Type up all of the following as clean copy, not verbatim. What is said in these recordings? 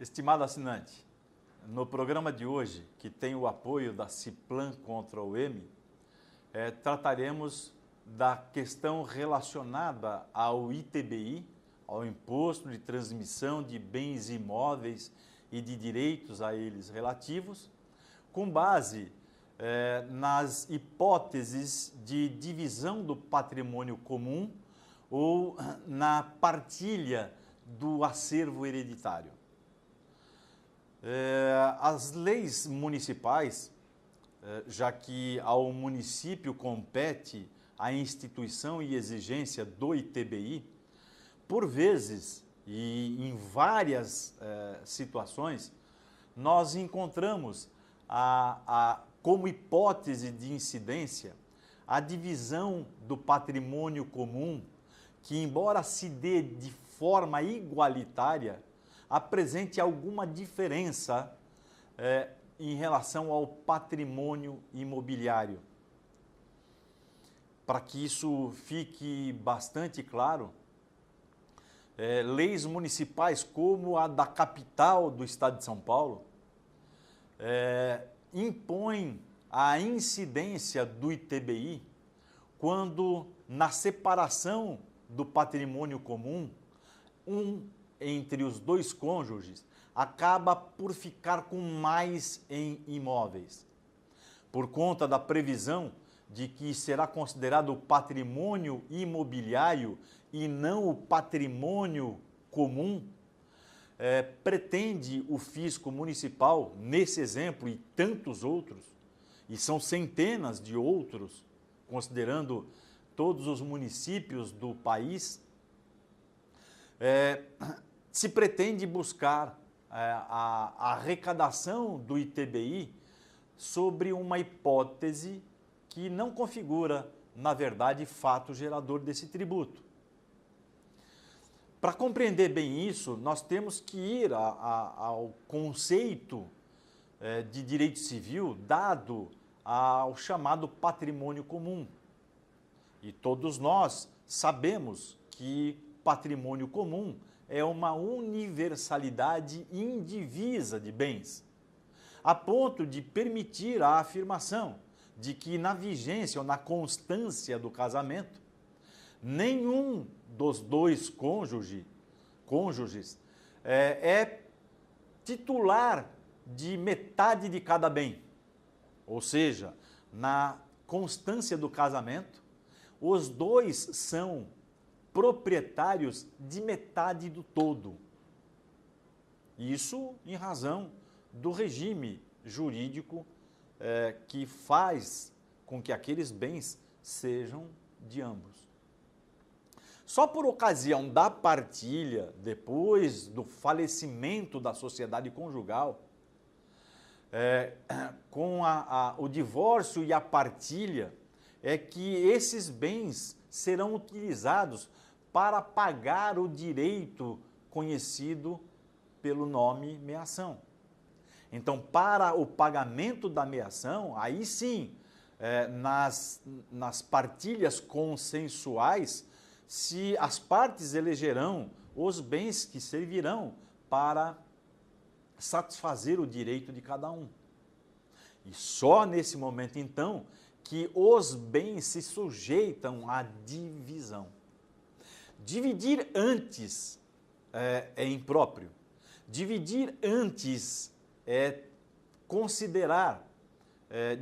Estimado assinante, no programa de hoje, que tem o apoio da Ciplan contra o M, trataremos da questão relacionada ao ITBI, ao Imposto de Transmissão de Bens Imóveis e de direitos a eles relativos, com base nas hipóteses de divisão do patrimônio comum ou na partilha do acervo hereditário. As leis municipais, já que ao município compete a instituição e exigência do ITBI, por vezes e em várias situações, nós encontramos como hipótese de incidência a divisão do patrimônio comum, que embora se dê de forma igualitária, apresente alguma diferença em relação ao patrimônio imobiliário. Para que isso fique bastante claro, leis municipais como a da capital do estado de São Paulo impõem a incidência do ITBI quando, na separação do patrimônio comum, entre os dois cônjuges acaba por ficar com mais em imóveis, por conta da previsão de que será considerado o patrimônio imobiliário e não o patrimônio comum. Pretende o fisco municipal, nesse exemplo e tantos outros, e são centenas de outros, considerando todos os municípios do país, se pretende buscar a arrecadação do ITBI sobre uma hipótese que não configura, na verdade, fato gerador desse tributo. Para compreender bem isso, nós temos que ir ao conceito de direito civil dado ao chamado patrimônio comum. E todos nós sabemos que patrimônio comum é uma universalidade indivisa de bens, a ponto de permitir a afirmação de que na vigência ou na constância do casamento, nenhum dos dois cônjuges é titular de metade de cada bem. Ou seja, na constância do casamento, os dois são proprietários de metade do todo. Isso em razão do regime jurídico que faz com que aqueles bens sejam de ambos. Só por ocasião da partilha, depois do falecimento da sociedade conjugal, com o divórcio e a partilha, é que esses bens serão utilizados para pagar o direito conhecido pelo nome meação. Então, para o pagamento da meação, aí sim, nas partilhas consensuais, se as partes elegerão os bens que servirão para satisfazer o direito de cada um. E só nesse momento, então, que os bens se sujeitam à divisão. Dividir antes é impróprio. Dividir antes é considerar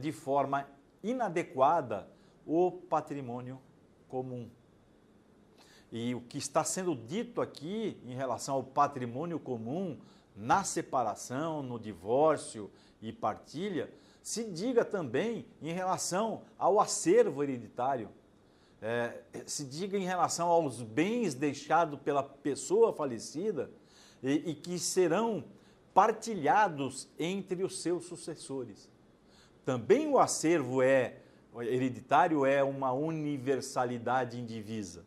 de forma inadequada o patrimônio comum. E o que está sendo dito aqui em relação ao patrimônio comum, na separação, no divórcio e partilha, se diga também em relação ao acervo hereditário, se diga em relação aos bens deixados pela pessoa falecida e que serão partilhados entre os seus sucessores. Também o acervo hereditário é uma universalidade indivisa,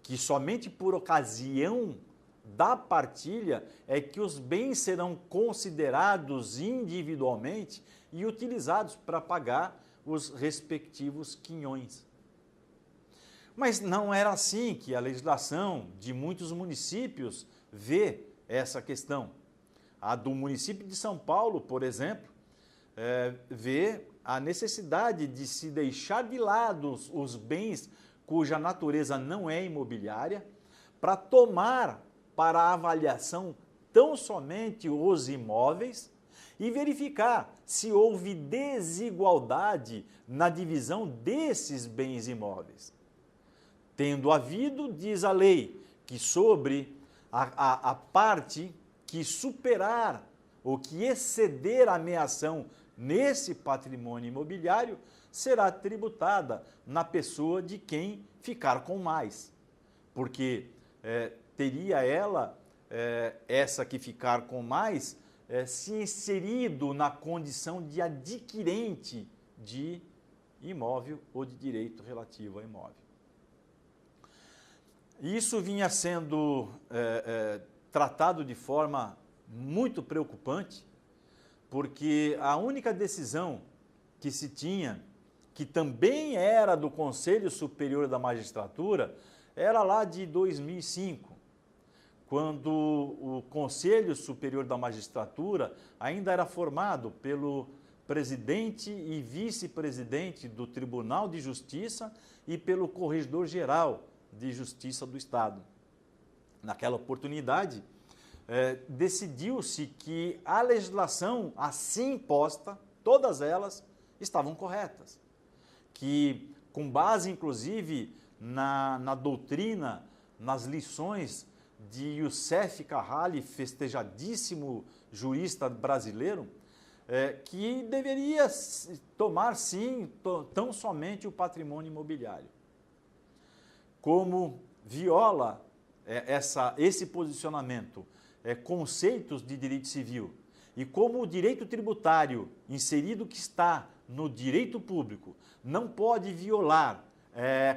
que somente por ocasião da partilha é que os bens serão considerados individualmente e utilizados para pagar os respectivos quinhões. Mas não era assim que a legislação de muitos municípios vê essa questão. A do município de São Paulo, por exemplo, vê a necessidade de se deixar de lado os bens cuja natureza não é imobiliária, para tomar para avaliação tão somente os imóveis e verificar se houve desigualdade na divisão desses bens imóveis. Tendo havido, diz a lei, que sobre a parte que superar ou que exceder a meação nesse patrimônio imobiliário será tributada na pessoa de quem ficar com mais. Porque teria ela, essa que ficar com mais, se inserido na condição de adquirente de imóvel ou de direito relativo ao imóvel. Isso vinha sendo tratado de forma muito preocupante, porque a única decisão que se tinha, que também era do Conselho Superior da Magistratura, era lá de 2005, quando o Conselho Superior da Magistratura ainda era formado pelo presidente e vice-presidente do Tribunal de Justiça e pelo Corregedor-Geral de Justiça do Estado. Naquela oportunidade, decidiu-se que a legislação assim imposta, todas elas, estavam corretas. Que, com base, inclusive, na doutrina, nas lições de Youssef Carrali, festejadíssimo jurista brasileiro, que deveria tomar, sim, tão somente o patrimônio imobiliário. Como viola esse posicionamento conceitos de direito civil e como o direito tributário inserido que está no direito público não pode violar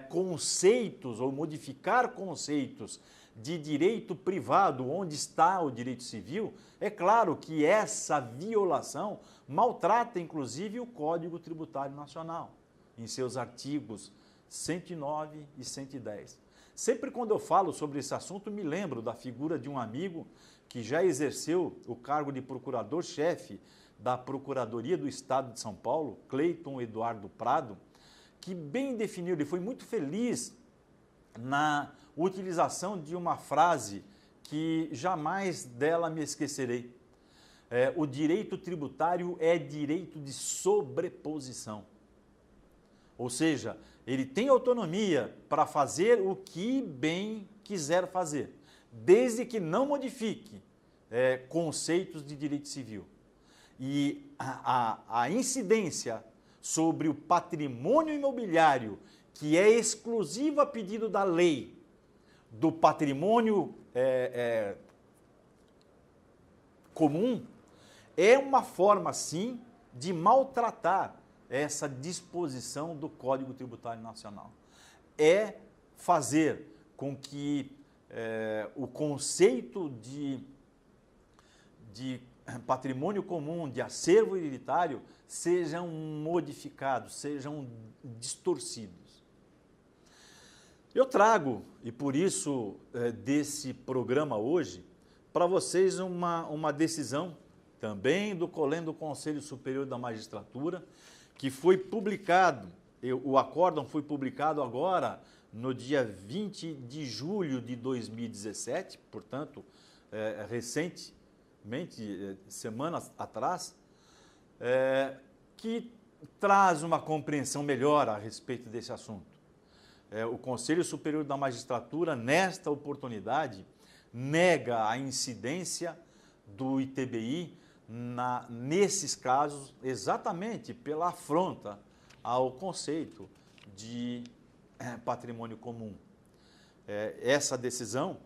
conceitos ou modificar conceitos de direito privado onde está o direito civil, é claro que essa violação maltrata inclusive o Código Tributário Nacional, em seus artigos 109 e 110. Sempre quando eu falo sobre esse assunto, me lembro da figura de um amigo que já exerceu o cargo de procurador-chefe da Procuradoria do Estado de São Paulo, Cleiton Eduardo Prado, que bem definiu, ele foi muito feliz na utilização de uma frase que jamais dela me esquecerei. O direito tributário é direito de sobreposição. Ou seja, ele tem autonomia para fazer o que bem quiser fazer, desde que não modifique conceitos de direito civil. E a incidência sobre o patrimônio imobiliário, que é exclusivo a pedido da lei, do patrimônio comum, é uma forma, sim, de maltratar essa disposição do Código Tributário Nacional. É fazer com que o conceito de patrimônio comum, de acervo hereditário, sejam modificados, sejam distorcidos. Eu trago, e por isso desse programa hoje, para vocês uma decisão também do Conselho Superior da Magistratura, que foi publicado, o acórdão foi publicado agora no dia 20 de julho de 2017, portanto, recentemente, semanas atrás, que traz uma compreensão melhor a respeito desse assunto. O Conselho Superior da Magistratura, nesta oportunidade, nega a incidência do ITBI nesses casos, exatamente pela afronta ao conceito de patrimônio comum. Essa decisão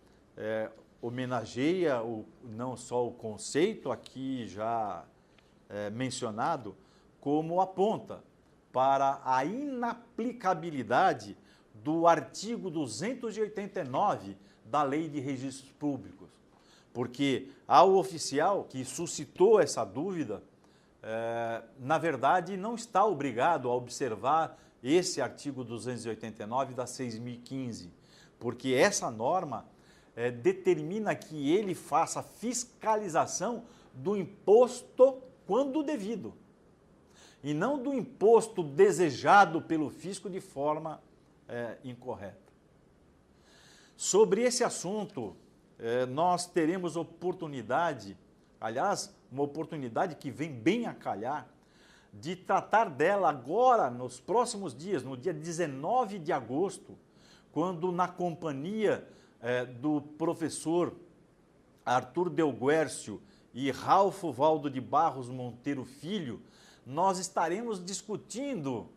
homenageia não só o conceito aqui já mencionado, como aponta para a inaplicabilidade do artigo 289 da Lei de Registros Públicos. Porque ao oficial que suscitou essa dúvida, na verdade, não está obrigado a observar esse artigo 289 da 6.015, porque essa norma determina que ele faça fiscalização do imposto quando devido, e não do imposto desejado pelo fisco de forma incorreta. Sobre esse assunto, nós teremos oportunidade, aliás, uma oportunidade que vem bem a calhar, de tratar dela agora, nos próximos dias, no dia 19 de agosto, quando na companhia do professor Arthur Delguércio e Ralfo Valdo de Barros Monteiro Filho, nós estaremos discutindo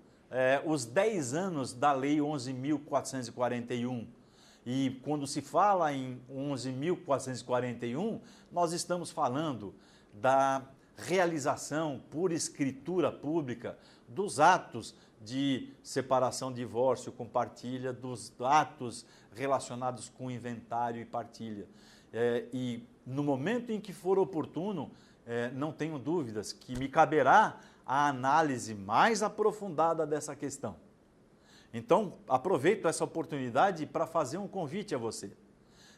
os 10 anos da Lei 11.441. E quando se fala em 11.441, nós estamos falando da realização por escritura pública dos atos de separação, divórcio, compartilha, dos atos relacionados com inventário e partilha. E no momento em que for oportuno, não tenho dúvidas que me caberá a análise mais aprofundada dessa questão. Então, aproveito essa oportunidade para fazer um convite a você.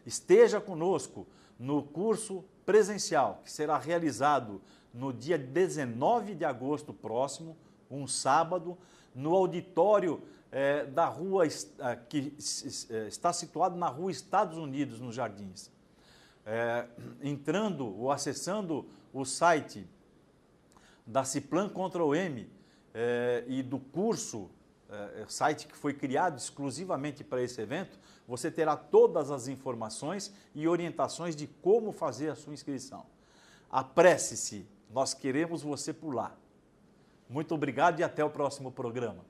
Esteja conosco no curso presencial, que será realizado no dia 19 de agosto próximo, um sábado, no auditório da rua, que está situado na rua Estados Unidos, nos Jardins. Entrando ou acessando o site da Ciplan Ctrl+M e do curso, site que foi criado exclusivamente para esse evento, você terá todas as informações e orientações de como fazer a sua inscrição. Apresse-se, nós queremos você por lá. Muito obrigado e até o próximo programa.